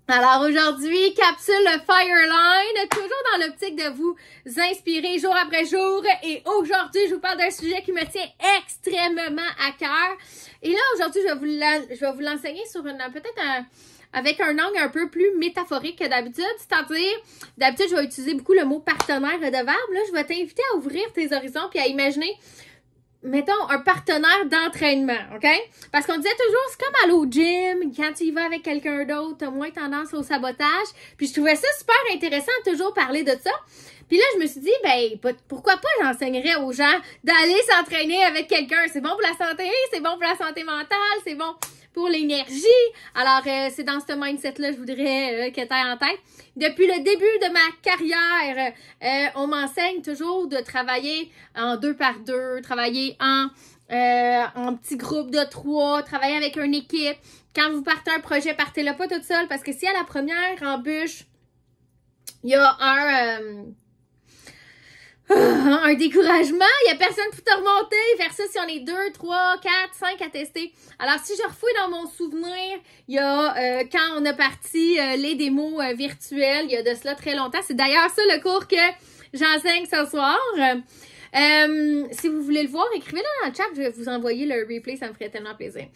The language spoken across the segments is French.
Alors aujourd'hui, capsule Fireline, toujours dans l'optique de vous inspirer jour après jour. Et aujourd'hui, je vous parle d'un sujet qui me tient extrêmement à cœur. Et là, aujourd'hui, je vais vous l'enseigner sur avec un angle un peu plus métaphorique que d'habitude. C'est-à-dire, d'habitude, je vais utiliser beaucoup le mot partenaire redevable. Là, je vais t'inviter à ouvrir tes horizons puis à imaginer, mettons, un partenaire d'entraînement, OK? Parce qu'on disait toujours, c'est comme aller au gym, quand tu y vas avec quelqu'un d'autre, t'as moins tendance au sabotage. Puis je trouvais ça super intéressant de toujours parler de ça. Puis là, je me suis dit, ben, pourquoi pas j'enseignerais aux gens d'aller s'entraîner avec quelqu'un. C'est bon pour la santé, c'est bon pour la santé mentale, c'est bon pour l'énergie. Alors, c'est dans ce mindset-là, je voudrais que tu aies en tête. Depuis le début de ma carrière, on m'enseigne toujours de travailler en 2 par 2, travailler en petits groupes de 3, travailler avec une équipe. Quand vous partez un projet, partez-le pas toute seule parce que si à la première embûche, il y a un découragement, il n'y a personne pour te remonter, versus si on est 2, 3, 4, 5 à tester. Alors, si je refouille dans mon souvenir, il y a quand on a parti les démos virtuelles, il y a de cela très longtemps. C'est d'ailleurs ça le cours que j'enseigne ce soir. Si vous voulez le voir, écrivez-le dans le chat, je vais vous envoyer le replay, ça me ferait tellement plaisir.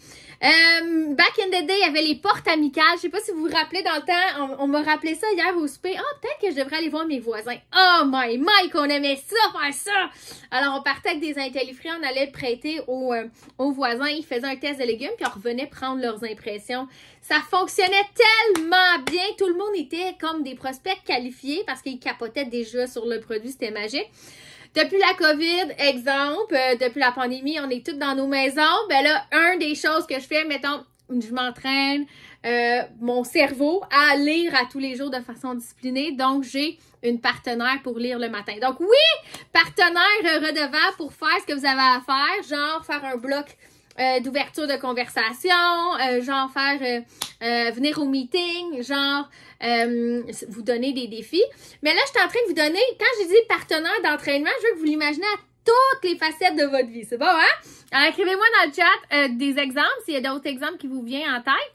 Back in the day, il y avait les portes amicales. Je sais pas si vous vous rappelez dans le temps, on m'a rappelé ça hier au souper. Peut-être que je devrais aller voir mes voisins. Oh my qu'on aimait ça, faire ça! Alors, on partait avec des intellifrais, on allait le prêter aux voisins, ils faisaient un test de légumes, puis on revenait prendre leurs impressions. Ça fonctionnait tellement bien, tout le monde était comme des prospects qualifiés parce qu'ils capotaient déjà sur le produit, c'était magique. Depuis la COVID, exemple, depuis la pandémie, on est tous dans nos maisons. Ben là, une des choses que je fais, mettons, je m'entraîne mon cerveau à lire à tous les jours de façon disciplinée. Donc, j'ai une partenaire pour lire le matin. Donc, oui, partenaire redevable pour faire ce que vous avez à faire, genre faire un bloc d'ouverture de conversation, genre faire venir au meeting, genre vous donner des défis. Mais là, je suis en train de vous donner, quand j'ai dit partenaire d'entraînement, je veux que vous l'imaginez à toutes les facettes de votre vie. C'est bon, hein? Alors, écrivez-moi dans le chat des exemples, s'il y a d'autres exemples qui vous viennent en tête.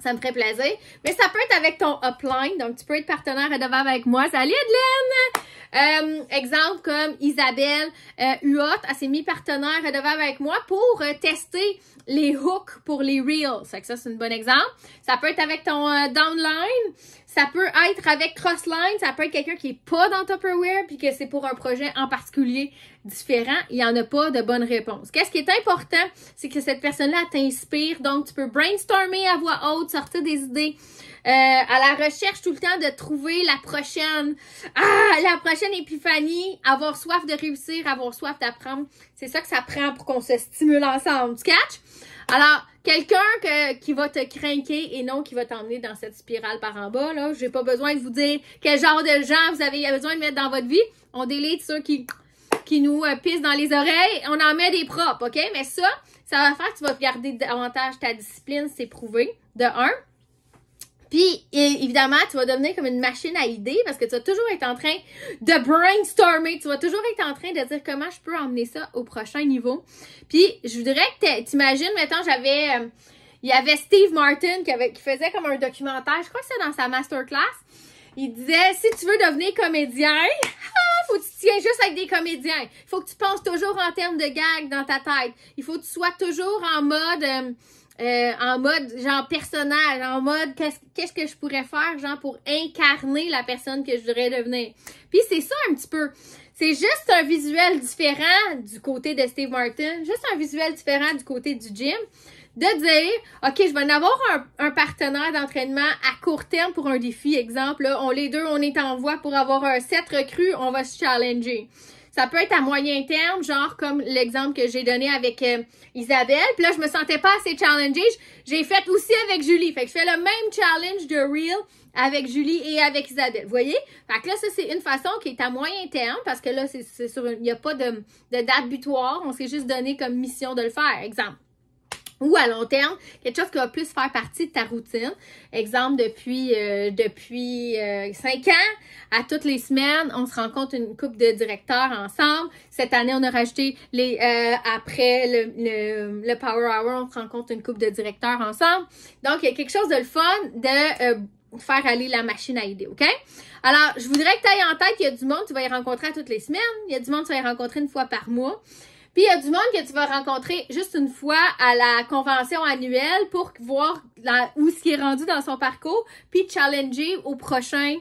Ça me ferait plaisir. Mais ça peut être avec ton upline. Donc, tu peux être partenaire redevable avec moi. Salut, Adeline! Exemple comme Isabelle Huot, elle s'est mis partenaire redevable avec moi pour tester les hooks pour les reels. Ça, c'est un bon exemple. Ça peut être avec ton downline. Ça peut être avec Crossline. Ça peut être quelqu'un qui est pas dans Tupperware puis que c'est pour un projet en particulier différent. Il n'y en a pas de bonne réponse. Qu'est-ce qui est important? C'est que cette personne-là t'inspire. Donc, tu peux brainstormer à voix haute, sortir des idées. À la recherche tout le temps de trouver la prochaine épiphanie, avoir soif de réussir, avoir soif d'apprendre. C'est ça que ça prend pour qu'on se stimule ensemble. Tu catches? Alors, quelqu'un qui va te craquer et non qui va t'emmener dans cette spirale par en bas, là, j'ai pas besoin de vous dire quel genre de gens vous avez besoin de mettre dans votre vie. On délite ceux qui nous pissent dans les oreilles. On en met des propres, OK? Mais ça va faire que tu vas garder davantage ta discipline, c'est prouvé, de 1. Puis, évidemment, tu vas devenir comme une machine à idées parce que tu vas toujours être en train de brainstormer. Tu vas toujours être en train de dire comment je peux emmener ça au prochain niveau. Puis, je voudrais que t'imagines, mettons, il y avait Steve Martin qui faisait comme un documentaire. Je crois que c'est dans sa masterclass. Il disait, si tu veux devenir comédien, faut que tu tiens juste avec des comédiens. Il faut que tu penses toujours en termes de gags dans ta tête. Il faut que tu sois toujours en mode genre personnage, en mode qu'est-ce que je pourrais faire genre pour incarner la personne que je voudrais devenir. Puis c'est ça un petit peu. C'est juste un visuel différent du côté de Steve Martin, juste un visuel différent du côté du gym. De dire, OK, je vais en avoir un partenaire d'entraînement à court terme pour un défi. Exemple, là, on est en voie pour avoir un 7 recrues, on va se challenger. Ça peut être à moyen terme, genre comme l'exemple que j'ai donné avec Isabelle. Puis là, je me sentais pas assez challengée. J'ai fait aussi avec Julie. Fait que je fais le même challenge de Reel avec Julie et avec Isabelle. Vous voyez? Fait que là, ça, c'est une façon qui est à moyen terme parce que là, il n'y a pas de date butoir. On s'est juste donné comme mission de le faire. Exemple. ou à long terme, quelque chose qui va plus faire partie de ta routine. Exemple, depuis 5 ans, à toutes les semaines, on se rencontre une couple de directeurs ensemble. Cette année, on a rajouté après le Power Hour, on se rencontre une couple de directeurs ensemble. Donc, il y a quelque chose de le fun de faire aller la machine à idées, OK? Alors, je voudrais que tu ailles en tête qu'il y a du monde, tu vas y rencontrer à toutes les semaines. Il y a du monde, tu vas y rencontrer une fois par mois. Puis, il y a du monde que tu vas rencontrer juste une fois à la convention annuelle pour voir où ce qui est rendu dans son parcours, puis challenger au prochain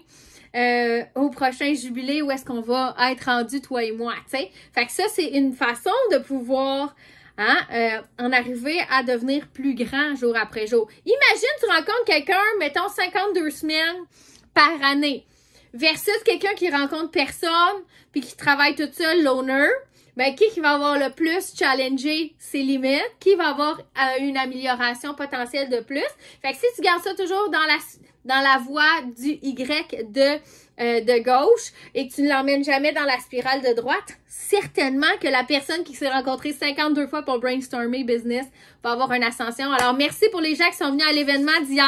jubilé où est-ce qu'on va être rendu, toi et moi, tu sais. Fait que ça, c'est une façon de pouvoir en arriver à devenir plus grand jour après jour. Imagine, tu rencontres quelqu'un, mettons 52 semaines par année, versus quelqu'un qui rencontre personne, puis qui travaille toute seule, loner. Ben, qui va avoir le plus challengé ses limites, qui va avoir une amélioration potentielle de plus. Fait que si tu gardes ça toujours dans la voie du Y de gauche et que tu ne l'emmènes jamais dans la spirale de droite, certainement que la personne qui s'est rencontrée 52 fois pour brainstormer business va avoir une ascension. Alors, merci pour les gens qui sont venus à l'événement d'hier.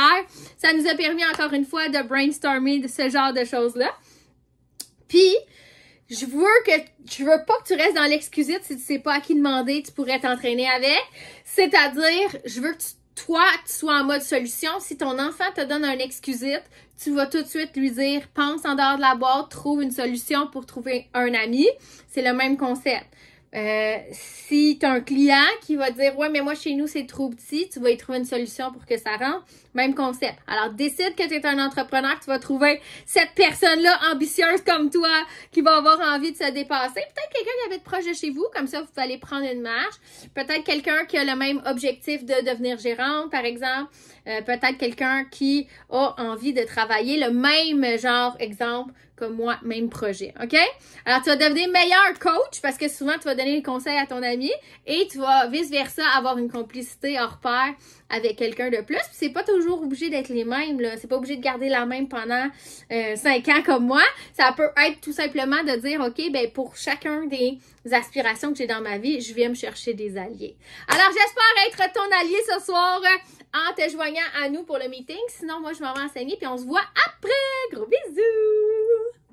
Ça nous a permis encore une fois de brainstormer de ce genre de choses-là. Puis, je veux pas que tu restes dans l'excusite si tu sais pas à qui demander, tu pourrais t'entraîner avec. C'est-à-dire, je veux que tu sois en mode solution. Si ton enfant te donne un excusite, tu vas tout de suite lui dire, pense en dehors de la boîte, trouve une solution pour trouver un ami. C'est le même concept. Si tu as un client qui va dire, ouais, mais moi, chez nous, c'est trop petit, tu vas y trouver une solution pour que ça rentre. Même concept. Alors, décide que tu es un entrepreneur, tu vas trouver cette personne-là ambitieuse comme toi qui va avoir envie de se dépasser. Peut-être quelqu'un qui habite proche de chez vous, comme ça, vous allez prendre une marche. Peut-être quelqu'un qui a le même objectif de devenir gérante, par exemple. Peut-être quelqu'un qui a envie de travailler le même genre, exemple, comme moi, même projet, OK? Alors, tu vas devenir meilleur coach parce que souvent, tu vas donner des conseils à ton ami et tu vas vice-versa avoir une complicité hors pair avec quelqu'un de plus. Puis c'est pas toujours obligé d'être les mêmes, là. C'est pas obligé de garder la même pendant 5 ans comme moi. Ça peut être tout simplement de dire, OK, ben pour chacun des aspirations que j'ai dans ma vie, je vais me chercher des alliés. Alors, j'espère être ton allié ce soir en te joignant à nous pour le meeting. Sinon, moi, je m'en vais enseigner puis on se voit après. Gros bisous!